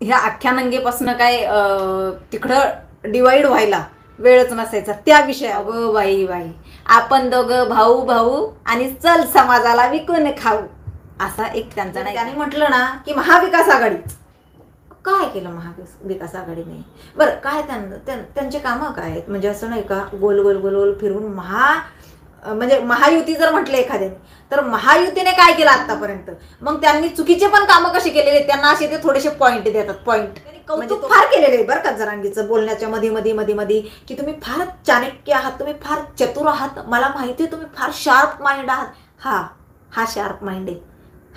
ह्या अख्ख्या नंगेपासून काय तिकडं डिवाइड व्हायला वेळच नसायचा त्या विषया. अगं बाई बाई, आपण दोघं भाऊ भाऊ आणि चल समाजाला विकून खाऊ, असा एक त्यांचा नाही. त्याने म्हटलं ना की महाविकास आघाडी. काय केलं महाविकास आघाडीने? बरं, काय त्यांचे कामं काय आहेत? म्हणजे असं नाही का गोल गोल गोल गोल फिरून म्हणजे महायुती जर म्हटलं एखाद्याने, तर महायुतीने काय केलं आतापर्यंत? मग त्यांनी चुकीचे पण कामं कशी केलेले, त्यांना असे ते थोडेसे पॉईंट देतात. पॉईंट कौतुक फार केलेले आहे बरं का जरांगीचं, बोलण्याच्या मध्ये मध्ये मध्ये मध्ये, की तुम्ही फार चाणक्य आहात, तुम्ही फार चतुर आहात, मला माहिती आहे तुम्ही फार शार्प माइंड आहात. हा शार्प माइंड आहे,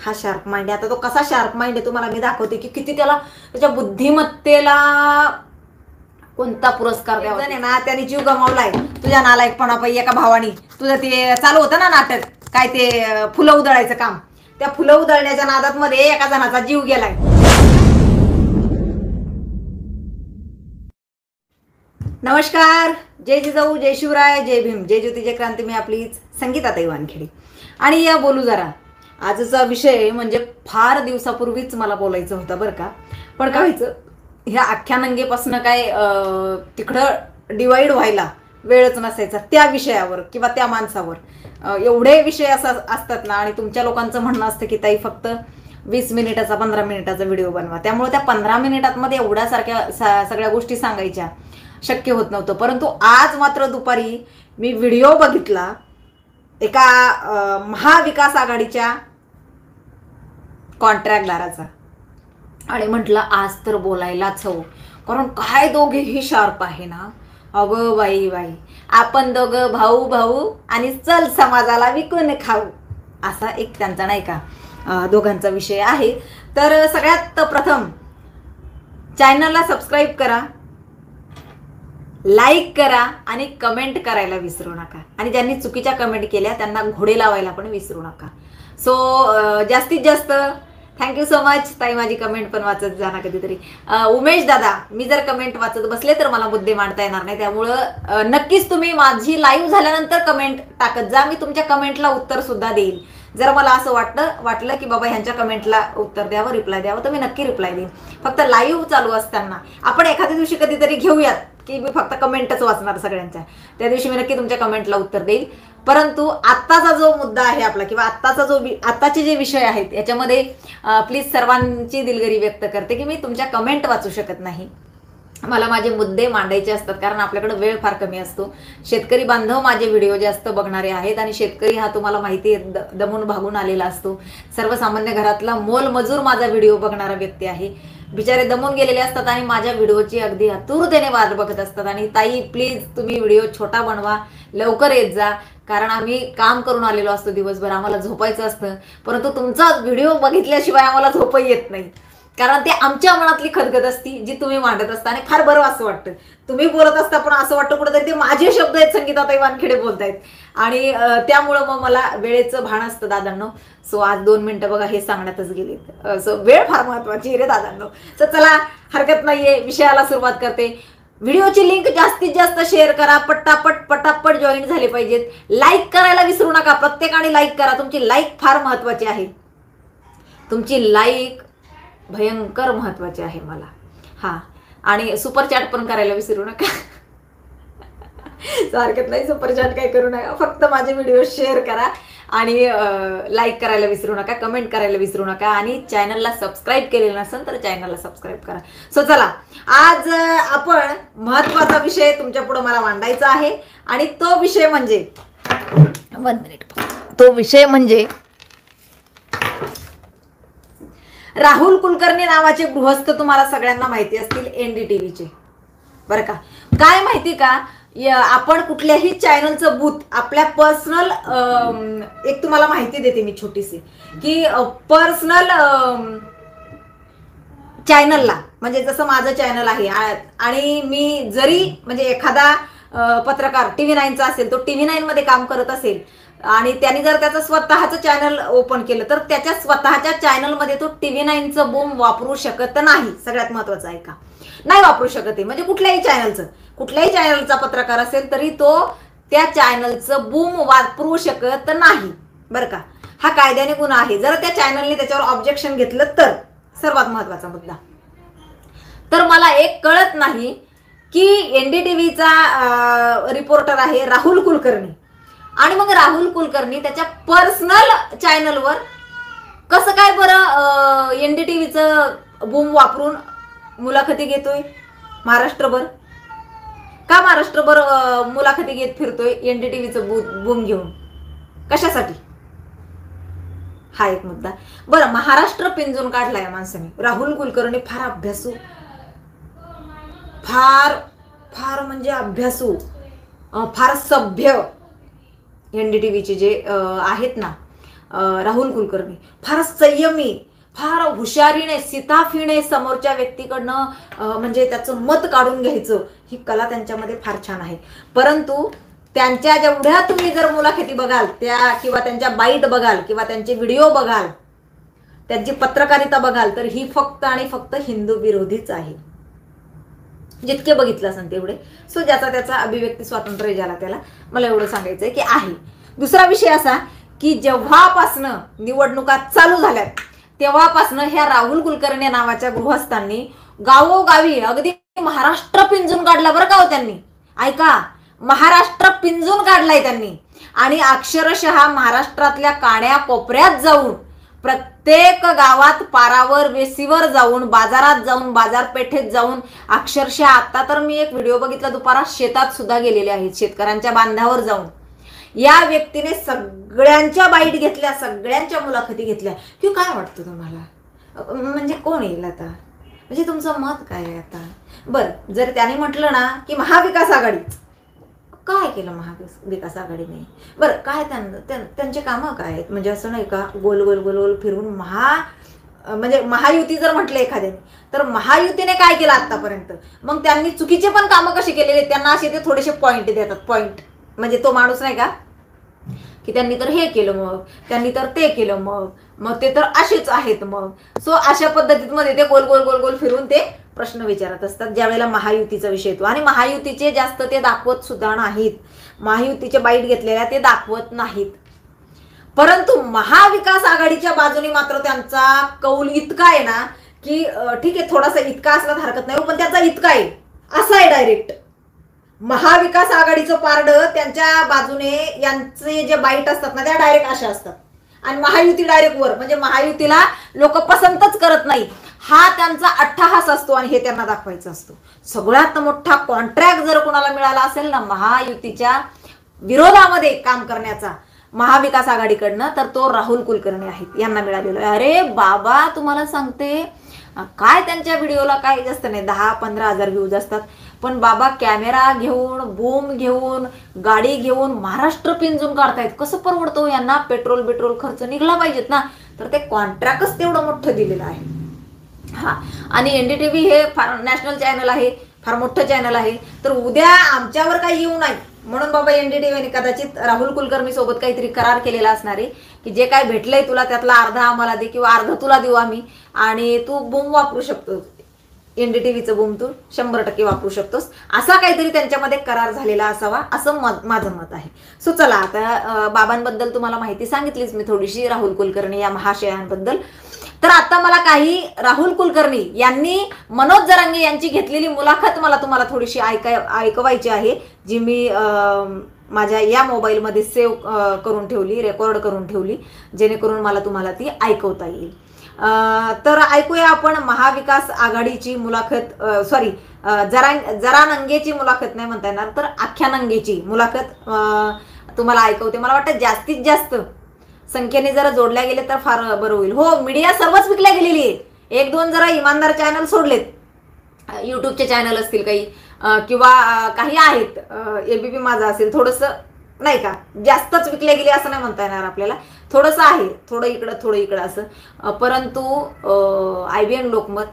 हा शार्प माइंड आहे. आता तो कसा शार्प माइंड आहे तुम्हाला मी दाखवते, की किती त्याच्या बुद्धिमत्तेला कोणता पुरस्कार द्यावा. ना त्याने जीव गमावलाय तुझ्या नालायकपणापायी. एका भावानी तुझं ते चालू होतं ना नाटक, काय ते फुलं उधळायचं काम, त्या फुलं उधळण्याच्या नादात मध्ये एका जणाचा जीव गेलाय. नमस्कार, जय जिजाऊ, जय शिवराय, जय भीम, जय ज्योती, जय क्रांती. मी आपलीच संगीताताई वानखेडे. आणि या बोलू जरा आजचा विषय म्हणजे फार दिवसापूर्वीच मला बोलायचं होतं बरं का, पण काय व्हायचं, ह्या अख्ख्या नंगेपासून काय तिकडं डिवाइड व्हायला वेळच नसायचा त्या विषयावर किंवा त्या माणसावर. एवढे विषय असतात ना, आणि तुमच्या लोकांचं म्हणणं असतं की ताई फक्त 20 मिनिटाचा 15 मिनिटाचा व्हिडिओ बनवा. त्यामुळे त्या 15 मिनिटांमध्ये एवढ्या सगळ्या गोष्टी सांगायच्या शक्य होत नव्हतं. परंतु आज मात्र दुपारी मी व्हिडिओ बघितला एका महाविकास आघाडीच्या कॉन्ट्रॅक्टदाराचा, आणि म्हटलं आज तर बोलायलाच हवं, कारण काय दोघेही शार्प आहे ना. अगं बाई बाई, आपण दोघं भाऊ भाऊ आणि चल समाजाला विकून खाऊ, असा एक त्यांचा नाही का दोघांचा विषय आहे. तर सगळ्यात प्रथम चॅनलला सबस्क्राईब करा, लाईक करा आणि कमेंट करायला विसरू नका. आणि ज्यांनी चुकीच्या कमेंट केल्या त्यांना घोडे लावायला पण विसरू नका. सो जास्तीत जास्त थँक्यू सो मच ताई. माझी कमेंट पण वाचत जा ना कधीतरी. उमेश दादा, मी जर कमेंट वाचत बसले तर मला मुद्दे मांडता येणार नाही, त्यामुळं नक्कीच तुम्ही माझी लाईव्ह झाल्यानंतर कमेंट टाकत जा. मी तुमच्या कमेंटला उत्तर सुद्धा देईल. जर मला असं वाटलं की बाबा ह्यांच्या कमेंटला उत्तर द्यावं, रिप्लाय द्यावं, तर मी नक्की रिप्लाय देईन. फक्त लाईव्ह चालू असताना आपण एखाद्या दिवशी कधीतरी घेऊयात की मी फक्त कमेंटच वाचणार सगळ्यांच्या, त्या दिवशी मी नक्की तुमच्या कमेंटला उत्तर देईल. परंतु आत्ताचा जो मुद्दा आहे आपला, किंवा आत्ताचे जे विषय आहेत याच्यामध्ये प्लीज सर्वांची दिलगिरी व्यक्त करते की मी तुमच्या कमेंट वाचू शकत नाही. मला माझे मुद्दे मांडायचे असतात, कारण आपल्याकडे वेळ फार कमी असतो. शेतकरी बांधव माझे व्हिडिओ जास्त बघणारे आहेत, आणि शेतकरी हा तुम्हाला माहिती आहे दमून भागून आलेला असतो. सर्वसामान्य घरातला मोलमजूर माझा व्हिडिओ बघणारा व्यक्ती आहे. बिचारे दमून गेलेले असतात आणि माझ्या व्हिडिओची अगदी आतुरतेने वाट बघत असतात. आणि ताई प्लीज तुम्ही व्हिडिओ छोटा बनवा, लवकर येत जा, कारण आम्ही काम करून आलेलो असतो दिवसभर, आम्हाला झोपायचं असतं. परंतु तुमचा व्हिडिओ बघितल्याशिवाय आम्हाला झोपही येत नाही, कारण ते आमच्या मनातली खदखद असती जी तुम्ही मांडत असता, आणि फार बरं असं वाटतं. तुम्ही बोलत असता पण असं वाटतं कुठेतरी ते माझे शब्द आहेत, संगीताताई वानखेडे बोलतायत. आणि त्यामुळं मग मला वेळेचं भान असतं दादांनो. सो आज 2 मिनिटं बघा हे सांगण्यातच गेलीत. सो वेळ फार महत्वाची रे दादांनो. तर चला, हरकत नाहीये, विषयाला सुरुवात करते. व्हिडिओची लिंक जास्तीत जास्त शेअर करा, पटापट जॉईन झाले पाहिजेत. लाईक करायला विसरू नका, प्रत्येकाने लाईक करा. तुमची लाईक फार महत्वाची आहे, तुमची लाईक भयंकर महत्वाचे आहे मला. आणि सुपर चॅट पण करायला विसरू नका. हरकत नाही, सुपर चॅट काय करू नका, फक्त माझे व्हिडिओ शेअर करा आणि लाईक करायला विसरू नका, कमेंट करायला विसरू नका. आणि चॅनलला सबस्क्राईब केलेलं नसेल तर चॅनलला सबस्क्राईब करा. सो चला, आज आपण महत्वाचा विषय तुमच्या पुढे मला मांडायचा आहे, आणि तो विषय म्हणजे 1 मिनिट, तो विषय म्हणजे राहुल कुलकर्णी नावाचे गृहस्थ तुम्हाला सगळ्यांना माहिती असतील, NDTVचे बरं का. काय माहिती का, आपण कुठल्याही चॅनलचं बूथ आपल्या पर्सनल, एक तुम्हाला माहिती देते मी छोटीशी, की पर्सनल चॅनलला, म्हणजे जसं माझं चॅनल आहे, आणि मी जरी म्हणजे एखादा पत्रकार TV9चा असेल, तो TV9 मध्ये काम करत असेल आणि त्यांनी जर त्याचं स्वतःचं चॅनल ओपन केलं, तर त्याच्या स्वतःच्या चॅनलमध्ये तो TV9चं बूम वापरू शकत नाही. सगळ्यात महत्वाचं आहे का, नाही वापरू शकत आहे. म्हणजे कुठल्याही चॅनलचा पत्रकार असेल तरी तो त्या चॅनलचं बूम वापरू शकत नाही बरं का. हा कायद्याने गुन्हा आहे. जर त्या चॅनलने त्याच्यावर ऑब्जेक्शन घेतलं तर. सर्वात महत्वाचा मुद्दा, तर मला एक कळत नाही की NDTVचा रिपोर्टर आहे राहुल कुलकर्णी, आणि मग राहुल कुलकर्णी त्याच्या पर्सनल चॅनलवर कसं काय बरं NDTVचं बूम वापरून मुलाखती घेतोय महाराष्ट्रभर? का महाराष्ट्रभर मुलाखती घेत फिरतोय NDTVचं बूम घेऊन? कशासाठी? हा एक मुद्दा. बरं, महाराष्ट्र पिंजून काढलाय माणसाने. राहुल कुलकर्णी फार अभ्यासू, फार फार म्हणजे अभ्यासू, फार सभ्य NDTVचे जे आहेत ना राहुल कुलकर्णी, फार संयमी, फार हुशारीने सीताफीने समोरच्या व्यक्तीकडनं म्हणजे त्याचं मत काढून घ्यायचं, ही कला त्यांच्यामध्ये फार छान आहे. परंतु त्यांच्या जेवढ्या तुम्ही जर मुलाखती बघाल त्या, किंवा त्यांच्या बाईट बघाल, किंवा त्यांचे व्हिडिओ बघाल, त्यांची पत्रकारिता बघाल, तर ही फक्त आणि फक्त हिंदू विरोधीच आहे. जितके बघितलं असेल तेवढे. सो ज्याचा त्याचा अभिव्यक्ती स्वातंत्र्य ज्याला त्याला, मला एवढं सांगायचंय की आहे. दुसरा विषय असा की जेव्हापासनं निवडणुका चालू झाल्यात तेव्हापासनं ह्या राहुल कुलकर्णी नावाच्या गृहस्थांनी गावोगावी अगदी महाराष्ट्र पिंजून काढला बरं का हो त्यांनी. ऐका, महाराष्ट्र पिंजून काढलाय त्यांनी, आणि अक्षरशः महाराष्ट्रातल्या काण्या कोपऱ्यात जाऊन, प्रत्येक गावात पारावर वेसीवर जाऊन, बाजारात जाऊन, बाजारपेठेत जाऊन, अक्षरशः आता तर मी एक व्हिडिओ बघितला दुपारात, शेतात सुद्धा गेलेले आहेत, शेतकऱ्यांच्या बांधावर जाऊन या व्यक्तीने सगळ्यांच्या बाईट घेतल्या, सगळ्यांच्या मुलाखती घेतल्या. की काय वाटतं तुम्हाला, म्हणजे कोण येईल आता, म्हणजे तुमचं मत काय आहे आता? बरं, जर त्याने म्हटलं ना की महाविकास आघाडी, काय केलं महाविकास आघाडीने? बरं, काय त्यांचे कामं काय आहेत? म्हणजे असं नाही का गोल गोल गोल गोल फिरून म्हणजे महायुती जर म्हटलं एखाद्याने, तर महायुतीने काय केलं आतापर्यंत? मग त्यांनी चुकीचे पण कामं कशी केलेले, त्यांना असे ते थोडेसे पॉइंट देतात. पॉइंट म्हणजे तो माणूस नाही का की त्यांनी तर हे केलं, मग त्यांनी तर ते केलं, मग ते तर असेच आहेत. मग सो अशा पद्धतीमध्ये ते गोल गोल गोल गोल फिरून ते प्रश्न विचारत असतात ज्यावेळेला महायुतीचा विषय येतो. आणि महायुतीचे जास्त ते दाखवत सुद्धा नाहीत, महायुतीचे बाईट घेतलेल्या ते दाखवत नाहीत. परंतु महाविकास आघाडीच्या बाजूने मात्र त्यांचा कौल इतका आहे ना की ठीक आहे, थोडासा इतका असला हरकत नाही, पण त्याचा इतका आहे, असा आहे डायरेक्ट. महाविकास आघाडीचं पारड त्यांच्या बाजूने, यांचे जे बाईट असतात ना त्या डायरेक्ट अशा असतात, आणि महायुती डायरेक्ट वर, म्हणजे महायुतीला लोक पसंतच करत नाही, हा त्यांचा अट्टहास असतो आणि हे त्यांना दाखवायचं असतो. सगळ्यात मोठा कॉन्ट्रॅक्ट जर कोणाला मिळाला असेल ना महायुतीच्या विरोधामध्ये काम करण्याचा महाविकास आघाडीकडनं, तर तो राहुल कुलकर्णी आहेत, यांना मिळालेला आहे. अरे बाबा, तुम्हाला सांगते काय त्यांच्या व्हिडिओला काय जास्त नाही, 10-15 हजार व्ह्यूज असतात, पण बाबा कॅमेरा घेऊन, बूम घेऊन, गाडी घेऊन महाराष्ट्र पिंजून काढतायत. कसं परवडतो यांना? पेट्रोल खर्च निघला पाहिजेत ना, तर ते कॉन्ट्रॅक्टच तेवढं मोठं दिलेलं आहे. हा, आणि NDTV हे फार नॅशनल चॅनल आहे, फार मोठं चॅनल आहे, तर उद्या आमच्यावर काही येऊ नये म्हणून बाबा NDTVने कदाचित राहुल कुलकर्णी सोबत काहीतरी करार केलेला असणार आहे की जे काय भेटलंय तुला त्यातला अर्धा आम्हाला दे, किंवा अर्ध तुला देऊ आम्ही, आणि तू बूम वापरू शकतो, NDTVचं बूम तू 100% वापरू शकतोस, असा काहीतरी त्यांच्यामध्ये करार झालेला असावा, असं माझं मत आहे. सो चला, आता बाबांबद्दल तुम्हाला माहिती सांगितलीच मी थोडीशी, राहुल कुलकर्णी या महाशयांबद्दल. तर आता मला काही राहुल कुलकर्णी यांनी मनोज जरांगे यांची घेतलेली मुलाखत मला तुम्हाला थोडीशी ऐकवायची आहे, जी मी माझ्या या मोबाईलमध्ये सेव्ह करून ठेवली, रेकॉर्ड करून ठेवली, जेणेकरून मला तुम्हाला ती ऐकवता येईल. तर ऐकूया आपण महाविकास आघाडीची मुलाखत, सॉरी जरानंगेची मुलाखत नाही म्हणता येणार, तर आख्यानंगेची मुलाखत तुम्हाला ऐकवते. मला वाटतं जास्तीत जास्त संख्येने जरा जोडल्या गेले तर फार बरं होईल. हो, मीडिया सर्वच विकल्या गेलेली आहे, 1-2 जरा इमानदार चॅनल सोडलेत, युट्यूबचे चॅनल असतील काही, किंवा काही आहेत, ABP माझा असेल, थोडंसं नाही का जास्तच विकले गेले असं नाही म्हणता येणार आपल्याला, थोडंसं आहे, थोडं इकडं असं. परंतु IBN लोकमत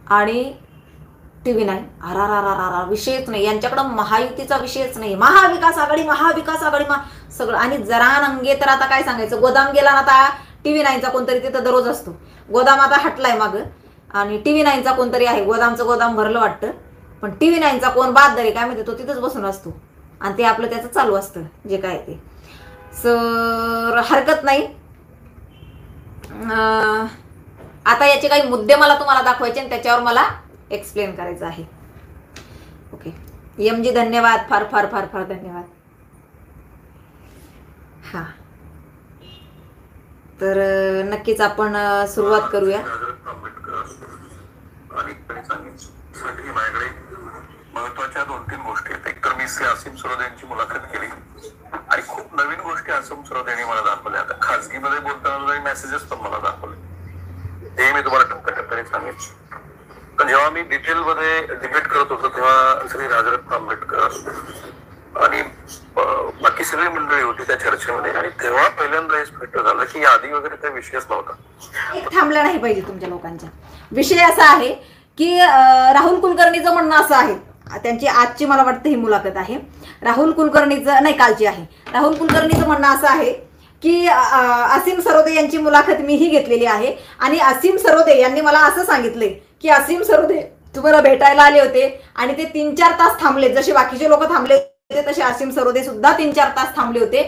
आणि TV9 विषयच नाही, यांच्याकडं महायुतीचा विषयच नाही, महाविकास आघाडी सगळं. आणि जरानंगे तर आता काय सांगायचं, गोदाम गेला ना आता TV9चा कोणतरी तिथं दररोज असतो, गोदाम आता हटलाय मागं, आणि TV9चा कोणतरी आहे, गोदामचं गोदाम भरलं वाटतं, पण TV9चा कोण बाददारी काय माहिती, तो तिथंच बसून असतो आणि ते आपलं त्याचं चालू असतं जे काय ते. सर हरकत नाही, आता याचे काही मुद्दे मला तुम्हाला दाखवायचे आणि त्याच्यावर मला एक्सप्लेन करायचं आहे. ओके, यमजी धन्यवाद, फार फार फार फार धन्यवाद. हा, तर नक्कीच आपण सुरुवात करूया. महत्वाच्या 2-3 गोष्टी आहेत. एक तर मी असीम सरोदे यांची मुलाखत केली आणि खूप नवीन गोष्टी असीम सरोदे यांनी मला दाखवल्या. आता खासगीमध्ये बोलताना मेसेजेस पण मला दाखवले, ते मी तुम्हाला टप्प्याटप्प्याने सांगितलं. पण जेव्हा मी डिटेलमध्ये डिबेट करत होतो तेव्हा श्री राजरत्न आंबेडकर आणि बाकी सगळी मंडळी होती त्या चर्चेमध्ये, आणि तेव्हा पहिल्यांदा हे स्पष्ट झालं की आधी वगैरे काही विषयच नव्हता. एक थांबला नाही पाहिजे तुमच्या लोकांच्या. विषय असा आहे की राहुल कुलकर्णीचं म्हणणं असं आहे, त्यांची आजची मला वाटतं ही मुलाखत आहे, राहुल कुलकर्णीचं नाही, कालची आहे. राहुल कुलकर्णीचं म्हणणं असं आहे की असीम सरोदे यांची मुलाखत मीही घेतलेली आहे आणि असीम सरोदे यांनी मला असं सांगितलंय की असीम सरोदे तुम्हाला भेटायला आले होते आणि ते 3-4 तास थांबले. जसे बाकीचे लोक थांबले होते तसे असीम सरोदे सुद्धा 3-4 तास थांबले होते.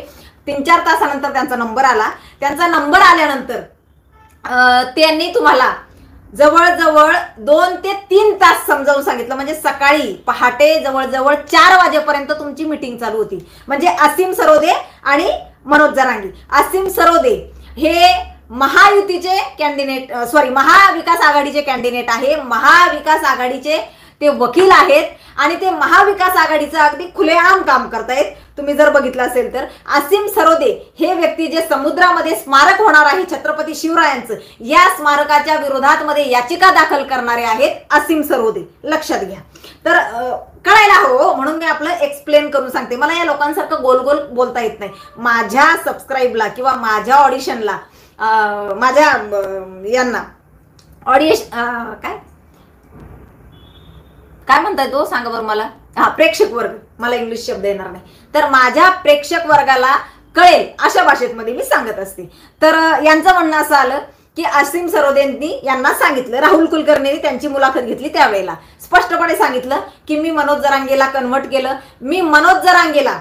3-4 तासानंतर त्यांचा नंबर आला. त्यांचा नंबर आल्यानंतर त्यांनी तुम्हाला जवळजवळ 2 ते 3 तास समजावून सांगितलं. म्हणजे सकाळी पहाटे जवळजवळ 4 वाजेपर्यंत तुमची मीटिंग चालू होती. म्हणजे असीम सरोदे आणि मनोज जरांगे. असीम सरोदे हे महायुतीचे कॅन्डिडेट, महाविकास आघाडीचे कॅन्डिडेट आहे. महाविकास आघाडीचे ते वकील आहेत आणि ते महाविकास आघाडीचं अगदी खुलेआम काम करतायत. तुम्ही जर बघितलं असेल तर असीम सरोदे हे व्यक्ती जे समुद्रामध्ये स्मारक होणार आहे छत्रपती शिवरायांचं, या स्मारकाच्या विरोधात मध्ये याचिका दाखल करणारे आहेत असीम सरोदे. लक्षात घ्या. तर कळायला हवं म्हणून मी आपलं एक्सप्लेन करून सांगते. मला या लोकांसारखं गोल गोल बोलता येत नाही. माझ्या सबस्क्राईबला किंवा माझ्या ऑडिशनला माझ्या यांना ऑडिशन काय म्हणताय तो सांगा बरं मला. हा, प्रेक्षक वर्ग, मला इंग्लिश शब्द येणार नाही. तर माझ्या प्रेक्षक वर्गाला कळेल अशा भाषेमध्ये मी सांगत असते. तर यांचं म्हणणं असं आलं की असीम सरोदेंनी यांना सांगितलं, राहुल कुलकर्णींनी त्यांची मुलाखत घेतली त्यावेळेला स्पष्टपणे सांगितलं की मी मनोज जरांगेला कन्व्हर्ट केलं. मी मनोज जरांगेला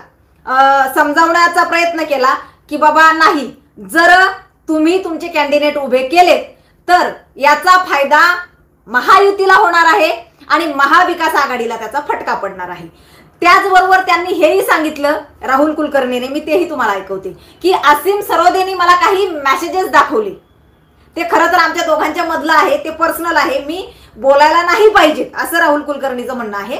समजावण्याचा प्रयत्न केला की बाबा नाही, जर तुम्ही तुमचे कॅन्डिडेट उभे केलेत तर याचा फायदा महायुतीला होणार आहे आणि महाविकास आघाडीला त्याचा फटका पडणार आहे. त्याचबरोबर त्यांनी हेही सांगितलं राहुल कुलकर्णीने, मी तेही तुम्हाला ऐकवते, की असीम सरोदेनी मला काही मेसेजेस दाखवले. ते खरं तर आमच्या दोघांच्या मधलं आहे, ते पर्सनल आहे, मी बोलायला नाही पाहिजे असं राहुल कुलकर्णीचं म्हणणं आहे.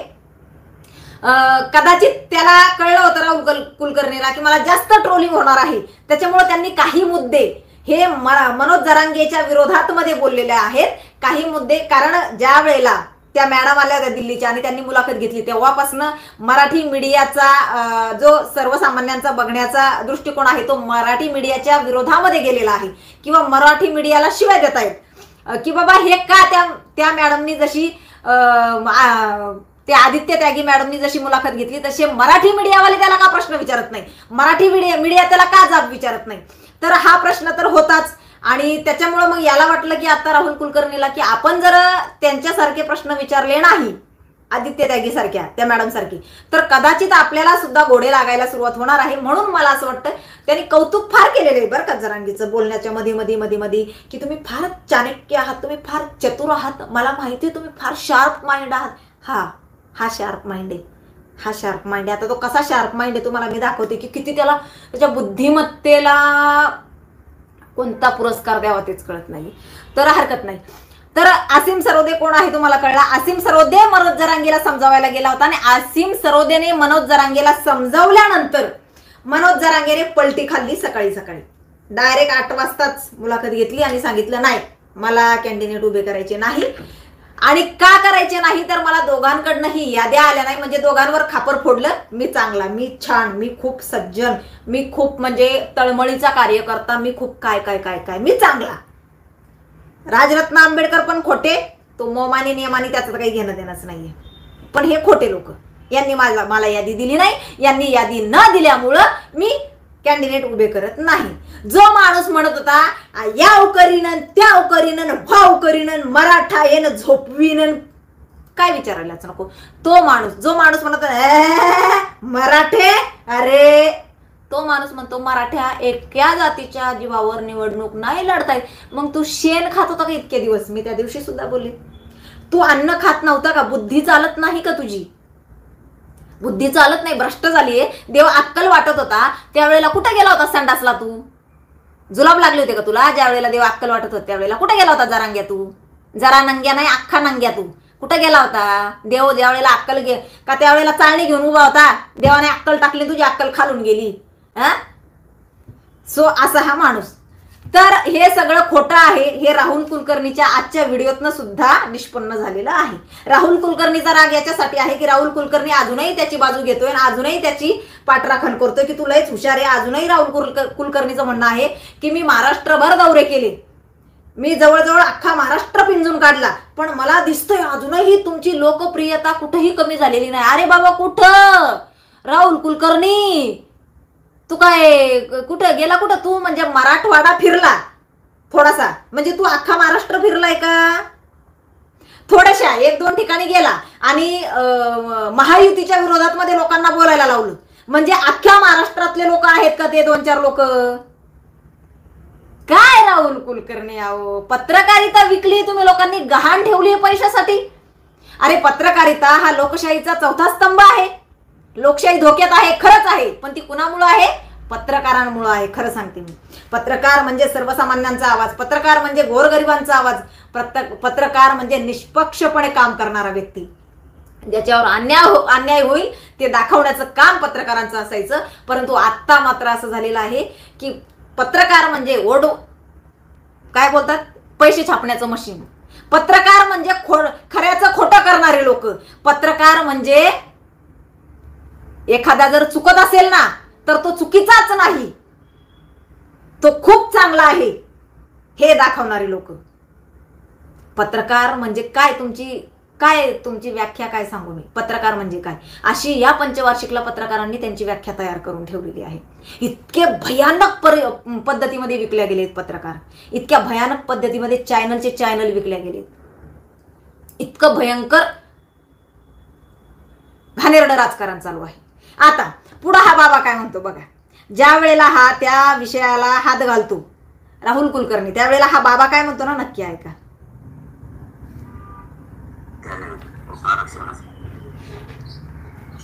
कदाचित त्याला कळलं होतं राहुल कुलकर्णीला की मला जास्त ट्रोलिंग होणार आहे, त्याच्यामुळे त्यांनी काही मुद्दे हे मनोज जरांगेच्या विरोधात मध्ये बोललेले आहेत. काही मुद्दे, कारण ज्या वेळेला त्या मॅडम आल्या होत्या दिल्लीच्या आणि त्यांनी मुलाखत घेतली तेव्हापासून मराठी मीडियाचा जो सर्वसामान्यांचा बघण्याचा दृष्टिकोन आहे तो मराठी मीडियाच्या विरोधामध्ये गेलेला आहे किंवा मराठी मीडियाला शिव्या देत आहेत की बाबा हे का त्या मॅडमनी जशी त्या आदित्य त्यागी मॅडमनी जशी मुलाखत घेतली तसे मराठी मीडियावाले त्याला का प्रश्न विचारत नाही, मराठी मीडिया त्याला का जाब विचारत नाही. तर हा प्रश्न तर होताच. आणि त्याच्यामुळे मग याला वाटलं की आता राहुल कुलकर्णीला की आपण जर त्यांच्यासारखे प्रश्न विचारले नाही, आदित्य त्यागी सारख्या त्या मॅडम सारखी, तर कदाचित आपल्याला सुद्धा गोडे लागायला सुरुवात होणार आहे. म्हणून मला असं वाटतं त्यांनी कौतुक फार केलेलं आहे बरं का जरांगीचं बोलण्याच्या मध्ये की तुम्ही फार चाणक्य आहात, तुम्ही फार चतुर आहात, मला माहिती आहे तुम्ही फार शार्प माइंड आहात. हा शार्प माइंड आहे, हा शार्प माइंड आहे. आता तो कसा शार्प माइंड आहे तुम्हाला मी दाखवते की किती त्याला त्याच्या बुद्धिमत्तेला कोणता पुरस्कार द्यावा तेच कळत नाही. तर हरकत नाही. तर असीम सरोदे कोण आहे तुम्हाला कळला. असीम सरोदे मनोज जरांगेला समजावायला गेला होता आणि असीम सरोदेने मनोज जरांगेला समजावल्यानंतर मनोज जरांगेने पलटी खाल्ली. सकाळी डायरेक्ट 8 वाजताच मुलाखत घेतली आणि सांगितलं नाही, मला कॅन्डिडेट उभे करायचे नाही. आणि का करायचे नाही तर मला दोघांकडनंही याद्या आल्या नाही. म्हणजे दोघांवर खापर फोडलं. मी चांगला, मी छान, मी खूप सज्जन, मी खूप म्हणजे तळमळीचा कार्यकर्ता, मी खूप काय काय काय काय मी चांगला. राजरत्न आंबेडकर पण खोटे, तो मोमानी नियमानी त्याचं काही घेणं देणंच नाहीये. पण हे खोटे लोक, यांनी मला यादी दिली नाही, यांनी यादी न दिल्यामुळं मी कॅन्डिडेट उभे करत नाही. जो माणूस म्हणत होता याव करीनन त्याव करीनन भाव करीनन मराठा येन झोपवीनन, काय विचारायलाच नको. तो माणूस, जो माणूस म्हणत मराठे, अरे तो माणूस म्हणतो मराठ्या एका जातीच्या जीवावर निवडणूक नाही लढतायत. मग तू शेण खात होता का इतके दिवस? मी त्या दिवशी सुद्धा बोलले, तू अन्न खात नव्हता का? बुद्धी चालत नाही का तुझी? बुद्धी चालत नाही, भ्रष्ट झालीये. देव अक्कल वाटत होता त्यावेळेला कुठे गेला होता संडासला तू? जुलाब लागले होते का तुला ज्या वेळेला देव अक्कल वाटत होता त्यावेळेला? कुठे गेला होता जरांग्या तू? जरा नंग्या नाही, अख्खा नंग्या तू. कुठे गेला होता? देव ज्या वेळेला अक्कल का त्यावेळेला चाळणी घेऊन उभा होता? देवाने अक्कल टाकली, तुझी अक्कल खालून गेली. सो असा हा माणूस. तर हे सगळं खोटं आहे हे राहुल कुलकर्णीच्या आजच्या व्हिडिओतनं सुद्धा निष्पन्न झालेलं आहे. राहुल कुलकर्णीचा राग याच्यासाठी आहे की राहुल कुलकर्णी अजूनही त्याची बाजू घेतोय आणि अजूनही त्याची पाठराखण करतोय की तू लयच हुशार आहे. अजूनही राहुल कुलकर्णीचं म्हणणं आहे की मी महाराष्ट्रभर दौरे केले, मी जवळजवळ अख्खा महाराष्ट्र पिंजून काढला, पण मला दिसतंय अजूनही तुमची लोकप्रियता कुठेही कमी झालेली नाही. अरे बाबा कुठं राहुल कुलकर्णी, तू काय कुठं गेला? कुठं तू म्हणजे मराठवाडा फिरला थोडासा, म्हणजे तू अख्खा महाराष्ट्र फिरलाय का? थोड्याशा 1-2 ठिकाणी गेला आणि महायुतीच्या विरोधात मध्ये लोकांना बोलायला लावलं, म्हणजे अख्ख्या महाराष्ट्रातले लोक आहेत का ते 2-4 लोक? काय राहुल कुलकर्णी आहो, पत्रकारिता विकली तुम्ही लोकांनी, गहाण ठेवली पैशासाठी. अरे पत्रकारिता हा लोकशाहीचा चौथा स्तंभ आहे. लोकशाही धोक्यात आहे, खरंच आहे, पण ती कुणामुळे आहे? पत्रकारांमुळे आहे. खरं सांगते मी, पत्रकार म्हणजे सर्वसामान्यांचा आवाज, पत्रकार म्हणजे गोरगरिबांचा आवाज, पत्रकार म्हणजे निष्पक्षपणे काम करणारा व्यक्ती, ज्याच्यावर अन्याय होईल ते दाखवण्याचं काम पत्रकारांचं असायचं. परंतु आता मात्र असं झालेलं आहे की पत्रकार म्हणजे काय बोलतात, पैसे छापण्याचं मशीन. पत्रकार म्हणजे खऱ्याचं खोटं करणारे लोक. पत्रकार म्हणजे एखादा जर चुकत असेल ना तर तो चुकीचाच नाही, तो खूप चांगला आहे हे दाखवणारे लोक. पत्रकार म्हणजे काय, तुमची व्याख्या काय सांगू मी? पत्रकार म्हणजे काय, अशी या पंचवार्षिकला पत्रकारांनी त्यांची व्याख्या तयार करून ठेवलेली आहे. इतके भयानक पद्धतीमध्ये विकल्या गेलेत पत्रकार, इतक्या भयानक पद्धतीमध्ये चॅनल विकल्या गेलेत. इतकं भयंकर घाणेरडं राजकारण चालू आहे. आता पुढे हा बाबा काय म्हणतो बघा. ज्या वेळेला हा त्या विषयाला हात घालतो राहुल कुलकर्णी, त्यावेळेला हा बाबा काय म्हणतो ना, नक्की ऐका.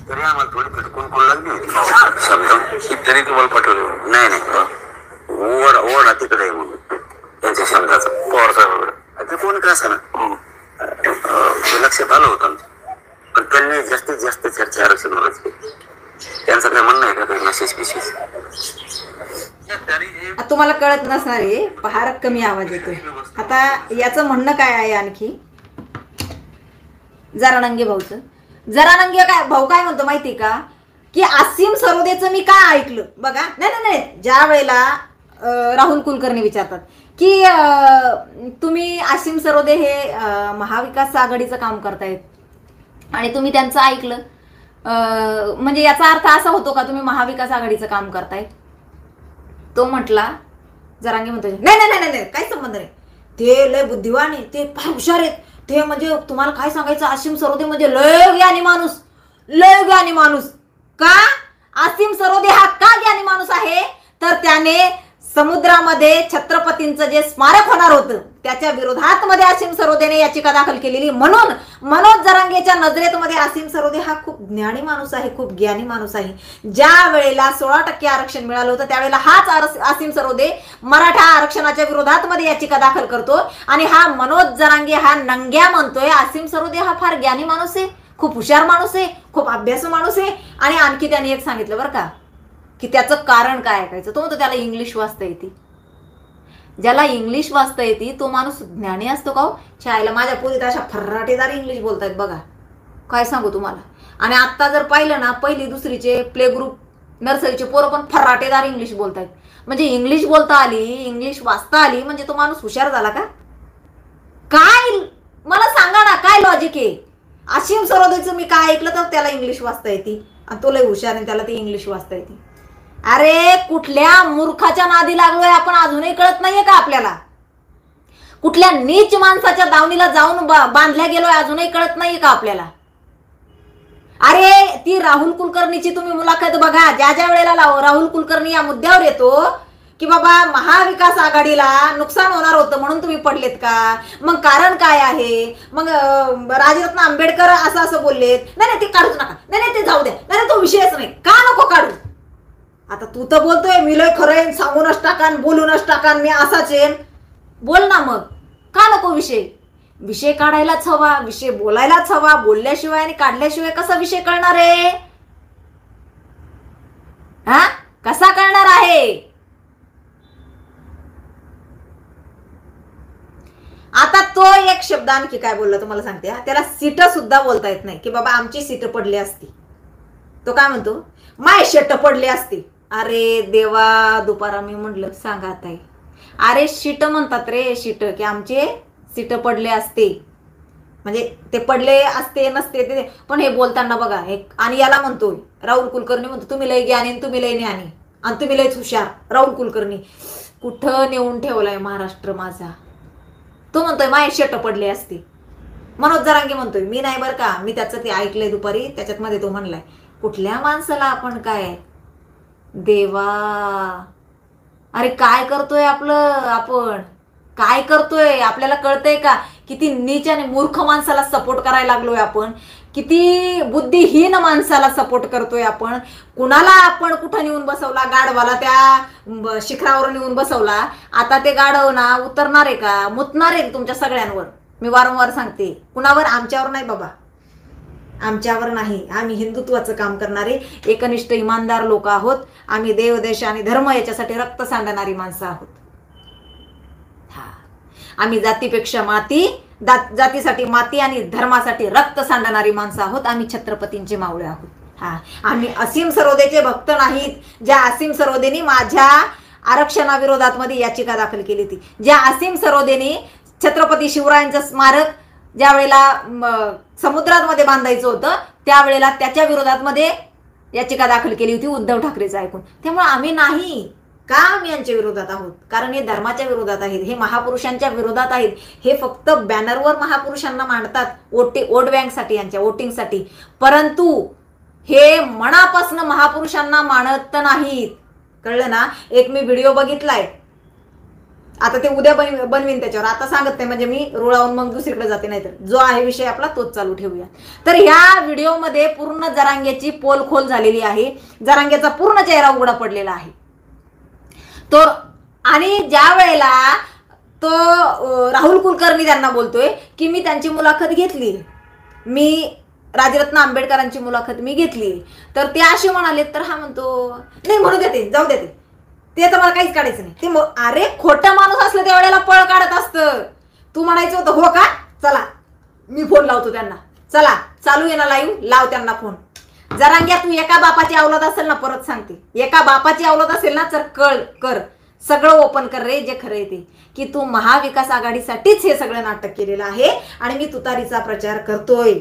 तरी आम्हाला थोडी फटकून कोण लागली होती समजा, तरी तुम्हाला पटवलं नाही ओढा तिकडे आहे म्हणून त्यांच्या शब्दाचा पवार साहेबांकडे. ते कोण का असं ना लक्षात आलं होतं, पण त्यांनी जास्तीत जास्त चर्चा आरक्षणावरच केली. त्यांचं काय म्हणणं आहे का काही मेसेज पिसेस? तुम्हाला कळत नसणार आहे, फार कमी आवाज येतोय. आता याचं म्हणणं काय आहे आणखी जरानंगे भाऊ काय म्हणतो माहिती का, की आसिम सरोदेचं मी काय ऐकलं बघा. नाही, ज्या वेळेला राहुल कुलकर्णी विचारतात की तुम्ही आसिम सरोदे हे महाविकास आघाडीचं काम करतायत आणि तुम्ही त्यांचं ऐकलं, म्हणजे याचा अर्थ असा होतो का तुम्ही महाविकास आघाडीचं काम करताय? तो म्हटला, जरांगे म्हणतो नाही, काही संबंध नाही, ते लय बुद्धिवान आहे, ते फार हुशार आहेत, ते म्हणजे तुम्हाला काय सांगायचं, आसिम सरोदे म्हणजे लय ज्ञानी माणूस. का आसिम सरोदे हा का ज्ञानी माणूस आहे? तर त्याने समुद्रामध्ये छत्रपतींचं जे स्मारक होणार होतं त्याच्या विरोधात मध्ये आसिम सरोदेने याचिका दाखल केलेली. म्हणून मनोज जरांगेच्या नजरेत मध्ये आसिम सरोदे हा खूप ज्ञानी माणूस आहे, खूप ज्ञानी माणूस आहे. ज्या वेळेला 16% आरक्षण मिळालं होतं त्यावेळेला हाच आसिम सरोदे मराठा आरक्षणाच्या विरोधात मध्ये याचिका दाखल करतो आणि हा मनोज जरांगे हा नंग्या म्हणतोय आसिम सरोदे हा फार ज्ञानी माणूस आहे, खूप हुशार माणूस आहे, खूप अभ्यासू माणूस आहे. आणि आणखी त्यांनी एक सांगितलं बरं का, की त्याचं कारण काय ऐकायचं. तो म्हणतो त्याला इंग्लिश वाचता येते. ज्याला इंग्लिश वाचता येते तो माणूस ज्ञानी असतो का? शाळेला माझ्या पोरीत अशा फर्राटेदार इंग्लिश बोलतायत बघा, काय सांगू तुम्हाला. आणि आता जर पाहिलं ना, 1ली 2रीचे प्ले ग्रुप नर्सरीचे पोरं पण फर्राटेदार इंग्लिश बोलतायत. म्हणजे इंग्लिश बोलता आली, इंग्लिश वाचता आली म्हणजे तो माणूस हुशार झाला का? काय मला सांगा ना, काय लॉजिक आहे? आसिम सरोदेचं मी काय ऐकलं तर त्याला इंग्लिश वाचता येते आणि तो लय हुशार आहे त्याला ती इंग्लिश वाचता येते. अरे कुठल्या मूर्खाच्या नादी लागलोय आपण अजूनही कळत नाहीये का आपल्याला? कुठल्या नीच माणसाच्या दावणीला जाऊन बांधल्या गेलोय अजूनही कळत नाहीये का आपल्याला? अरे ती राहुल कुलकर्णीची तुम्ही मुलाखत बघा. ज्या ज्या वेळेला राहुल कुलकर्णी या मुद्द्यावर येतो की बाबा महाविकास आघाडीला नुकसान होणार होतं म्हणून तुम्ही पडलेत का, मग कारण काय आहे, मग राजरत्न आंबेडकर असं असं बोललेत, नाही ते काढूच नका, नाही ते जाऊ द्या, नाही तो विषयच नाही, का नको काढू. आता तू तर बोलतोय मी लय खरं सांगूनच टाकान, बोलूनच टाकान, मी असाच आहे. बोल ना मग, का नको विषय काढायलाच हवा, विषय बोलायलाच हवा. बोलल्याशिवाय आणि काढल्याशिवाय कसा विषय कळणार आहे, हा कसा कळणार आहे. आता तो एक शब्द आणखी काय बोलला तुम्हाला सांगते. त्याला सीट सुद्धा बोलता येत नाही की बाबा आमची सीट पडली असती. तो काय म्हणतो, माय शेट पडली असती. अरे देवा, दुपारा मी म्हटलं सांगा ताई, अरे शीट म्हणतात रे, शीट, की आमचे सीट पडले असते, म्हणजे ते पडले असते नसते ते. पण हे बोलताना बघा आणि याला म्हणतोय राहुल कुलकर्णी म्हणतो तुम्ही लय ज्ञानी, तुम्ही लय ज्ञानी आणि तुम्ही लयच हुशार. राहुल कुलकर्णी कुठं नेऊन ठेवलाय महाराष्ट्र माझा. तो म्हणतोय माय शेट पडले असते. मनोज जरांगे म्हणतोय, मी नाही बरं का, मी त्याचं ते ऐकलंय दुपारी, त्याच्यात मध्ये तो म्हणलाय कुठल्या माणसाला आपण काय. देवा, अरे काय करतोय आपण काय करतोय, आपल्याला कळतंय का किती नीच आणि मूर्ख माणसाला सपोर्ट करायला लागलोय आपण, किती बुद्धिहीन माणसाला सपोर्ट करतोय आपण. कुणाला आपण कुठं नेऊन बसवला, गाढवाला त्या शिखरावर नेऊन बसवला. आता ते गाढव ना उतरणार आहे का, मुतणार आहे तुमच्या सगळ्यांवर. मी वारंवार सांगते, कुणावर, आमच्यावर नाही बाबा, आमच्यावर नाही. आम्ही हिंदुत्वाचं काम करणारे एकनिष्ठ इमानदार लोक आहोत. आम्ही देव, देश आणि धर्म याच्यासाठी रक्त सांडणारी माणसं आहोत. आम्ही जातीपेक्षा माती, जातीसाठी माती आणि धर्मासाठी रक्त सांडणारी माणसं आहोत. आम्ही छत्रपतींचे मावळे आहोत. आम्ही असीम सरोदेचे भक्त नाहीत. ज्या असीम सरोदेनी माझ्या आरक्षणाविरोधात मध्ये याचिका दाखल केली होती, ज्या असीम सरोदेनी छत्रपती शिवरायांचं स्मारक ज्या वेळेला समुद्रात मध्ये बांधायचं होतं त्यावेळेला त्याच्या विरोधात मध्ये याचिका दाखल केली होती उद्धव ठाकरेचं ऐकून. त्यामुळे आम्ही नाही का, आम्ही यांच्या विरोधात आहोत, कारण हे धर्माच्या विरोधात आहेत, हे महापुरुषांच्या विरोधात आहेत. हे फक्त बॅनरवर महापुरुषांना मांडतात वोट बँकसाठी, यांच्या वोटिंगसाठी, परंतु हे मनापासून महापुरुषांना मानत नाहीत. कळलं ना. एक मी व्हिडिओ बघितलाय, आता ते उद्या बनवीन त्याच्यावर, आता सांगत नाही म्हणजे मी रुळावून मग दुसरीकडे जाते, नाहीतर जो आहे विषय आपला तोच चालू ठेवूया. तर ह्या व्हिडिओमध्ये पूर्ण जरांगेची पोलखोल झालेली आहे. जरांगेचा पूर्ण चेहरा उघडा पडलेला आहे तो. आणि ज्या वेळेला तो राहुल कुलकर्णी त्यांना बोलतोय की मी त्यांची मुलाखत घेतली, मी राजरत्न आंबेडकरांची मुलाखत मी घेतली, तर ते असे म्हणाले, तर हा म्हणतो नाही म्हणू देते, जाऊ देते, ते तर मला काहीच काढायचं नाही. ते अरे खोटा माणूस असलं त्यावेळेला पळ काढत असतं. तू म्हणायचं होतं हो का, चला मी फोन लावतो त्यांना, चला चालू आहे ना लाईव्ह, लाव त्यांना फोन. जरांग्या तू एका बापाची अवलाद असेल ना, परत सांगते, एका बापाची अवलाद असेल ना तर कर सगळं ओपन कर रे, जे खरं आहे ते, की तू महाविकास आघाडीसाठीच हे सगळं नाटक केलेलं आहे आणि मी तुतारीचा प्रचार करतोय.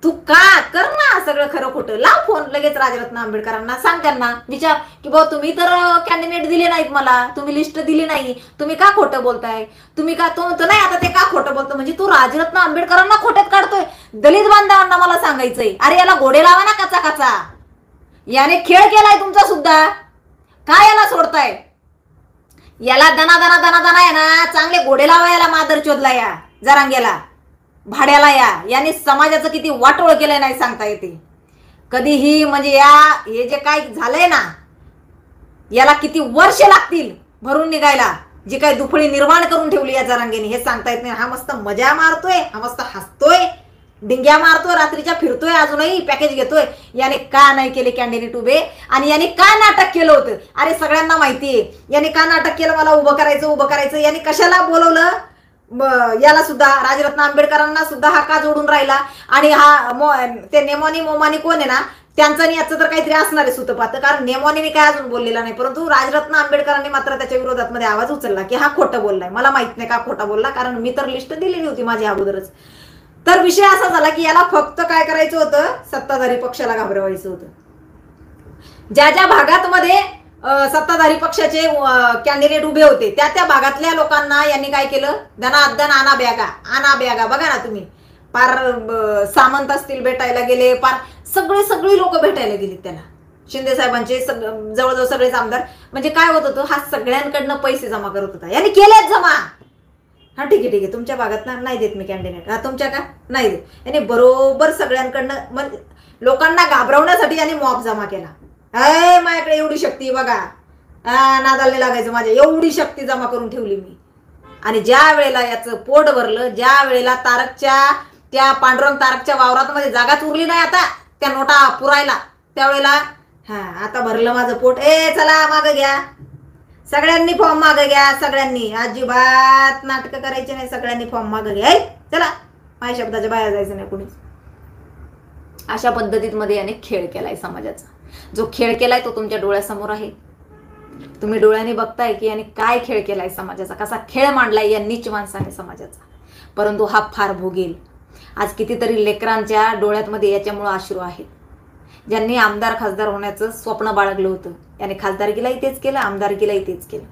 तू का कर ना सगळं खरं खोटं, लाव फोन लगेच राजरत्न आंबेडकरांना, सांग त्यांना, विचार की भाऊ तुम्ही तर कॅन्डिडेट दिले नाहीत मला, तुम्ही लिस्ट दिली नाही, तुम्ही का खोटं बोलताय, तुम्ही का. तो म्हणतो नाही आता ते का खोटं बोलतो, म्हणजे तू राजरत्न आंबेडकरांना खोट्यात काढतोय, दलित बांधवांना मला सांगायचंय. अरे याला घोडे लावा ना काचा काचा, याने खेळ केलाय तुमचा सुद्धा, काय याला सोडताय, याला दना आहे ना, चांगले घोडे लावा याला, मादर चोदला या जरांगेला, भाड्याला याने समाजाचं किती वाटोळ केलंय नाही सांगता येते कधीही. म्हणजे हे जे काय झालंय ना, याला किती वर्ष लागतील भरून निघायला, जी काय दुफळी निर्माण करून ठेवली या जरांगेने हे सांगता येत नाही. हा मस्त मजा मारतोय, हा मस्त हसतोय, डिंग्या मारतोय, रात्रीच्या फिरतोय, अजूनही पॅकेज घेतोय. याने का नाही केले कॅन्डिडेट उभे, आणि याने का नाटक केलं होतं. अरे सगळ्यांना माहितीये याने का नाटक केलं, मला उभं करायचं. याने कशाला बोलवलं याला सुद्धा, राजरत्न आंबेडकरांना सुद्धा हा का जोडून राहिला. आणि हा ते नेमोनी मोमानी कोण आहे ना, त्यांचं आणि याचं तर काहीतरी असणार आहे सुतपात, कारण नेमोनीने काय अजून बोललेला नाही, परंतु राजरत्न आंबेडकरांनी मात्र त्याच्या विरोधात मध्ये आवाज उचलला की हा खोटं बोललाय. मला माहित नाही का खोटा बोलला, कारण मी तर लिस्ट दिलेली होती माझ्या अगोदरच. तर विषय असा झाला की याला फक्त काय करायचं होतं, सत्ताधारी पक्षाला घाबरवायचं होतं. ज्या ज्या भागात मध्ये सत्ताधारी पक्षाचे कॅन्डिडेट उभे होते त्या भागातल्या लोकांना यांनी काय केलं, धनाधन आना बॅगा. बघा ना तुम्ही, पार सामंत असतील भेटायला गेले, पार सगळी लोक भेटायला गेली त्याला. शिंदे साहेबांचे जवळजवळ सगळेच आमदार. म्हणजे काय होत होतं, हा सगळ्यांकडनं पैसे जमा करत होता. याने केलेच जमा. हा ठीक आहे तुमच्या भागात ना नाही देत मी कॅन्डिडेट, हा तुमच्या का नाही देत. याने बरोबर सगळ्यांकडनं लोकांना घाबरवण्यासाठी याने मॉब जमा केला. माझ्याकडे एवढी शक्ती बघा, नादाला लागायचं, माझ्या एवढी शक्ती जमा करून ठेवली मी. आणि ज्या वेळेला याचं पोट भरलं, ज्या वेळेला त्या पांडुरंग तारकच्या वावरात मध्ये जागाच उरली नाही आता त्या नोटा पुरायला, त्यावेळेला आता भरलं माझं पोट, चला मागं घ्या, सगळ्यांनी फॉर्म मागं घ्या, सगळ्यांनी अजिबात नाटकं करायचे नाही, सगळ्यांनी फॉर्म मागं घ्या, चला माझ्या शब्दाच्या बाहेर जायचं नाही कुणीच. अशा पद्धतीमध्ये याने खेळ केलाय समाजाचा. जो खेळ केलाय तो तुमच्या डोळ्यासमोर आहे. तुम्ही डोळ्याने बघताय की याने काय खेळ केलाय समाजाचा, कसा खेळ मांडलाय या नीच माणसाने समाजाचा. परंतु हा फार भोगेल. आज कितीतरी लेकरांच्या डोळ्यामध्ये याच्यामुळे अश्रू आहेत. ज्यांनी आमदार खासदार होण्याचं स्वप्न बाळगलं होतं, याने खासदारकीलाही तेच केलं, आमदारकीलाही तेच केलं.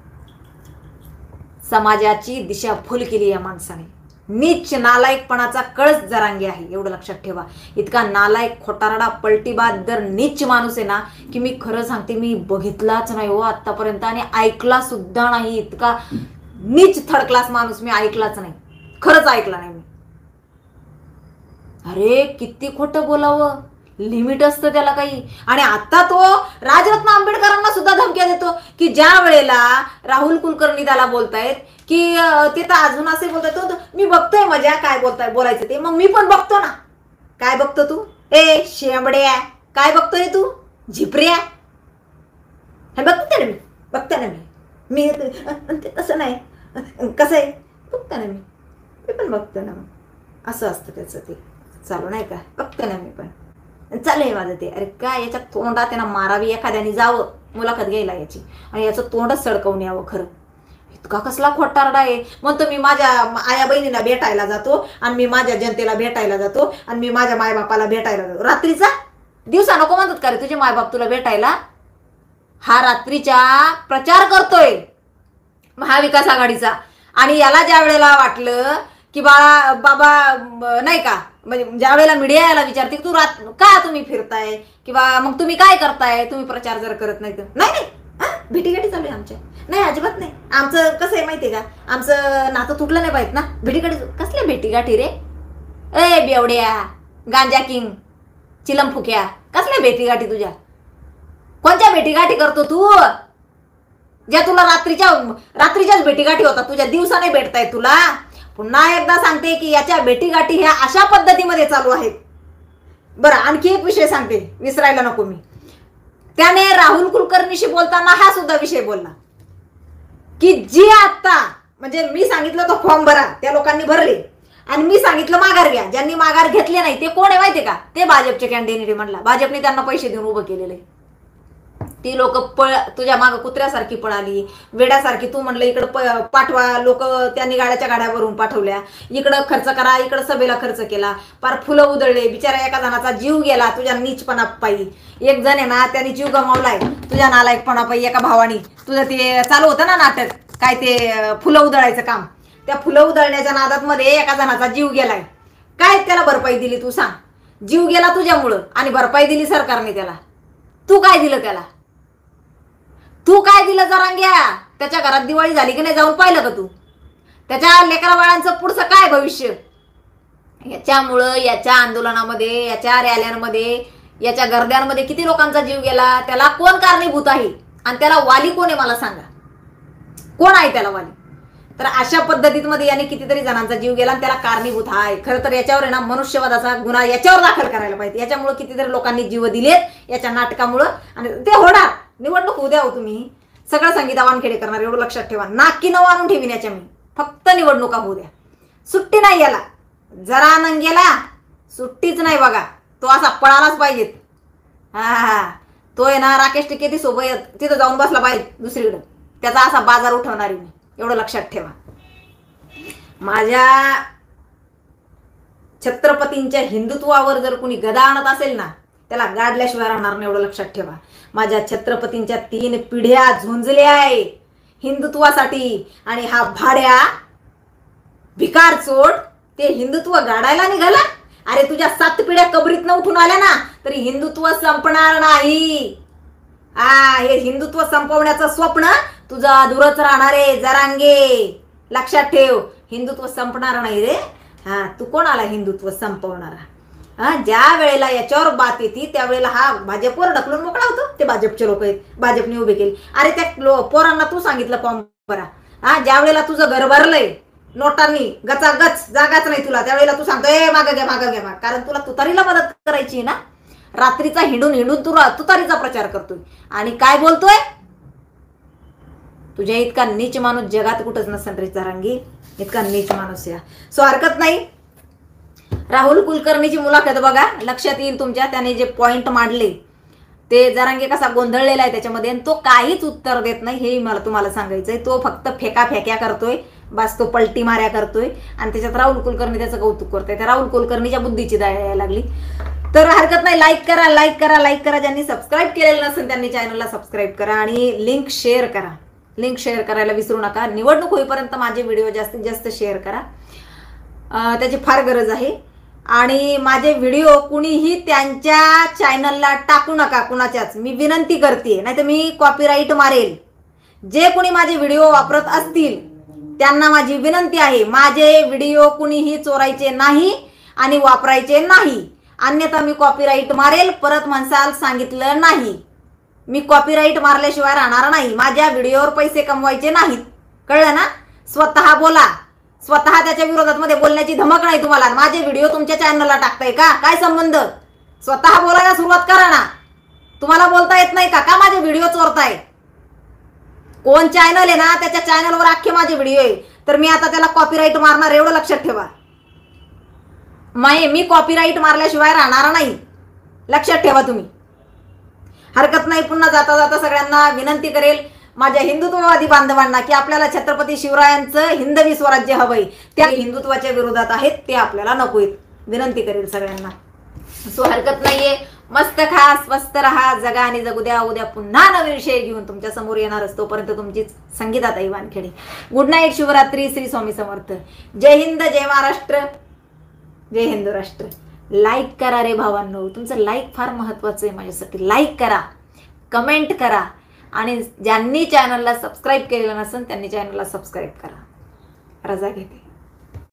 समाजाची दिशाभूल केली या माणसाने. नीच नालायकपणाचा कळस जरांगी आहे, एवढं लक्षात ठेवा. इतका नालायक, खोटारडा, पलटीबाज दर नीच माणूस आहे ना, की मी खरं सांगते मी बघितलाच नाही हो आतापर्यंत, आणि ऐकला सुद्धा नाही. इतका नीच थर्ड क्लास माणूस मी ऐकलाच नाही, खरंच ऐकला नाही मी. अरे किती खोटं बोलावं, लिमिट असतं त्याला काही. आणि आता तो राजरत्न आंबेडकरांना सुद्धा धमक्या देतो की ज्या वेळेला राहुल कुलकर्णी त्याला बोलतायत की ते तर अजून असे बोलतायत, तो मी बघतोय मजा काय बोलायचं ते, मग मी पण बघतो ना. काय बघतो तू? शेंबड्या, काय बघतोय तू? झिपऱ्या, हे बघते ना मी ते तसं नाही, कसं आहे बघतो ना मी पण बघतो ना. मग असं असतं त्याचं ते चालू नाही का, बघतो ना मी पण, चालेल माझं ते. अरे काय याच्या तोंडात त्यांना मारावी एखाद्याने जावं मुलाखत घ्यायला याची, आणि याचं तोंडच सडकवून यावं. खरं इतका कसला खोटारडा आहे. म्हणतो मी माझ्या आया बहिणीला भेटायला जातो, आणि मी माझ्या जनतेला भेटायला जातो, आणि मी माझ्या मायबापाला भेटायला जातो. रात्रीचा दिवसा नको म्हणतात का रे तुझे मायबाप तुला भेटायला? हा रात्रीच्या प्रचार करतोय महाविकास आघाडीचा. आणि याला ज्या वेळेला वाटलं की बाबा नाही का, म्हणजे ज्या वेळेला मीडिया याला विचारते की तू का तुम्ही फिरताय किंवा मग तुम्ही काय करताय, तुम्ही प्रचार जर करत नाही तर नाही भेटीगाठी चालू आहे आमच्या. नाही अजिबात नाही. आमचं कसं आहे माहितीये का, आमचं नातं तुटलं नाही पाहिजे ना. भेटीगाठी कसल्या भेटीगाठी रे? बेवड्या, गांजा किंग, चिलम फुक्या, कसल्या भेटीगाठी तुझ्या? कोणत्या भेटीगाठी करतो तू? ज्या तुला रात्रीच्याच भेटीगाठी होतात, तुझ्या दिवसा नाही भेटताय तुला. पुन्हा एकदा सांगते की याच्या भेटीगाठी ह्या अशा पद्धतीमध्ये चालू आहेत. बरं आणखी एक विषय सांगते, विसरायला नको मी. त्याने राहुल कुलकर्णीशी बोलताना हा सुद्धा विषय बोलला की जी आता म्हणजे मी सांगितलं तो फॉर्म भरा, त्या लोकांनी भरले, आणि मी सांगितलं माघार घ्या. ज्यांनी माघार घेतले नाही ते कोण आहे माहितीये का? ते भाजपचे कॅन्डिडेट म्हणला. भाजपने त्यांना पैसे देऊन उभं केलेले. ती लोक तुझ्या माग कुत्र्यासारखी पळाली, वेड्यासारखी. तू म्हणलं इकडं पाठवा, लोक त्यांनी गाड्या भरून पाठवल्या, इकडं खर्च करा, इकडं सभेला खर्च केला, पार फुलं उधळले. बिचारा एका जणाचा जीव गेला तुझ्या नीचपणा पायी. एक जण आहे ना त्याने जीव गमावलाय तुझ्या नालायकपणा पायी. एका भावानी तुझं ते चालू होतं ना नाटक, काय ते फुलं उधळायचं काम, त्या फुलं उधळण्याच्या नादात मध्ये एका जणाचा जीव गेलाय. काय त्याला भरपाई दिली तू सांग? जीव गेला तुझ्यामुळं, आणि भरपाई दिली सरकारने त्याला. तू काय दिलं त्याला? तू काय दिलं जरांग्या? त्याच्या घरात दिवाळी झाली की नाही जाऊन पाहिलं का तू? त्याच्या लेकरा बाळांचं पुढचं काय भविष्य? याच्यामुळं याच्या आंदोलनामध्ये, याच्या रॅल्यांमध्ये, याच्या गर्द्यांमध्ये किती लोकांचा जीव गेला. त्याला कोण कारणीभूत आहे आणि त्याला वाली कोण आहे मला सांगा? कोण आहे त्याला वाली? तर अशा पद्धतीमध्ये याने कितीतरी जणांचा जीव गेला आणि त्याला कारणीभूत आहे. खरं तर याच्यावर आहे ना मनुष्यवधाचा गुन्हा याच्यावर दाखल करायला पाहिजे. याच्यामुळे कितीतरी लोकांनी जीव दिलेत याच्या नाटकामुळं, आणि ते होणार. निवडणूक उद्या हो, तुम्ही सगळं संगीता वानखेडे करणार एवढं लक्षात ठेवा. नाकी नऊ आणून ठेवीन याच्या मी. फक्त निवडणुका होऊ द्या, सुट्टी नाही याला. जरा नंगेला सुट्टीच नाही बघा. तो असा पळालाच पाहिजेत. तो आहे ना राकेश टिकेती सोबत तिथं जाऊन बसला पाहिजे दुसरीकडं. त्याचा असा बाजार उठवणारी मी, एवढं लक्षात ठेवा. माझ्या छत्रपतींच्या हिंदुत्वावर जर कुणी गदा आणत असेल ना त्याला गाडल्याशिवाय राहणार नाही, एवढं लक्षात ठेवा. माझ्या छत्रपतींच्या 3 पिढ्या झुंजल्या आहे हिंदुत्वासाठी, आणि हा भाड्या भिकार चोट ते हिंदुत्व गाडायला निघाला? अरे तुझ्या 7 पिढ्या कबरीतनं उठून आल्या ना तरी हिंदुत्व संपणार नाही. हे हिंदुत्व संपवण्याचं स्वप्न तुझं अधुरच राहणार आहे जरांगे. लक्षात ठेव, हिंदुत्व संपणार नाही रे. तू कोण आला हिंदुत्व संपवणारा? ज्या वेळेला याच्यावर बात येते त्यावेळेला हा भाजपवर ढकलून मोकळा होतो. ते भाजपचे लोक आहेत, भाजपने उभे केले. अरे त्या पोरांना तू सांगितलं फॉर्म भरा. ज्या वेळेला तुझं घर भरलंय नोटांनी गचागच जागाच नाही तुला, त्यावेळेला तू सांगतोय मागं घ्या मागं घ्या. कारण तुला तुतारीला मदत करायची ना. रात्रीचा हिंडून हिंडून तू तुतारीचा प्रचार करतोय आणि काय बोलतोय? तुझ्या इतका नीच माणूस जगात कुठंच नसेल रे जरांगी, इतका नीच माणूस या. सो हरकत नाही. राहुल कुलकर्णीची मुलाखत बघा, लक्षात येईल तुमच्या. त्याने जे पॉइंट मांडले ते जरांगे कसा गोंधळलेला आहे त्याच्यामध्ये, आणि तो काहीच उत्तर देत नाही हे मला तुम्हाला सांगायचंय. तो फक्त फेक्या करतोय, बस तो पलटी माऱ्या करतोय आणि त्याच्यात राहुल कुलकर्णी त्याचं कौतुक करतोय. त्या राहुल कुलकर्णीच्या बुद्धीची दया यायला लागली. तर हरकत नाही, लाईक करा लाईक करा लाईक करा. ज्यांनी सबस्क्राईब केलेलं नसेल त्यांनी चॅनलला सबस्क्राईब करा आणि लिंक शेअर करा. लिंक शेअर करायला विसरू नका. निवडणूक होईपर्यंत माझे व्हिडिओ जास्तीत जास्त शेअर करा, त्याची फार गरज आहे. आणि माझे व्हिडिओ कुणीही त्यांच्या चॅनलला टाकू नका कुणाच्याच, मी विनंती करते, नाहीतर मी कॉपीराईट मारेल. जे कुणी माझे व्हिडिओ वापरत असतील त्यांना माझी विनंती आहे, माझे व्हिडिओ कुणीही चोरायचे नाही आणि वापरायचे नाही, अन्यथा मी कॉपीराईट मारेल. परत म्हणसाल सांगितलं नाही, मी कॉपीराईट मारल्याशिवाय राहणार नाही. माझ्या व्हिडिओवर पैसे कमवायचे नाहीत, कळलं ना. स्वतः बोला, स्वतः त्याच्या विरोधात मध्ये बोलण्याची धमक नाही तुम्हाला. माझे व्हिडिओ तुमच्या चॅनलला टाकताय का? काय संबंध? स्वतः बोलायला सुरुवात करा ना. तुम्हाला बोलता येत नाही का माझे व्हिडिओ चोरताय? कोण चॅनल आहे ना त्याच्या चॅनलवर अख्खे माझे व्हिडिओ आहे, तर मी आता त्याला कॉपीराईट मारणार, एवढं लक्षात ठेवा. मी कॉपीराईट मारल्याशिवाय राहणार नाही, लक्षात ठेवा तुम्ही. हरकत नाही. पुन्हा जाता जाता सगळ्यांना विनंती करेल माझ्या हिंदुत्ववादी बांधवांना की आपल्याला छत्रपती शिवरायांचं हिंदवी स्वराज्य हवंय. त्या हिंदुत्वाच्या विरोधात आहेत, ते आपल्याला नकोय. विनंती करेल सगळ्यांना. सो हरकत नाहीये. मस्त खा, स्वस्त रहा, जगा आणि जगू द्या. उद्या पुन्हा नवीन विषय घेऊन तुमच्या समोर येणार असतो. तोपर्यंत तुमची संगीताताई वानखेडे. Good night, Shivratri, Shri Swami Samarth. जय हिंद, जय महाराष्ट्र, जय हिंदू राष्ट्र. लाईक करा रे भावांनो, तुमचं लाईक फार महत्वाचं आहे माझ्यासाठी. लाईक करा, कमेंट करा आणि ज्यांनी चॅनलला सबस्क्राईब केलेलं नसेल त्यांनी चॅनलला सबस्क्राईब करा. रजा घेते.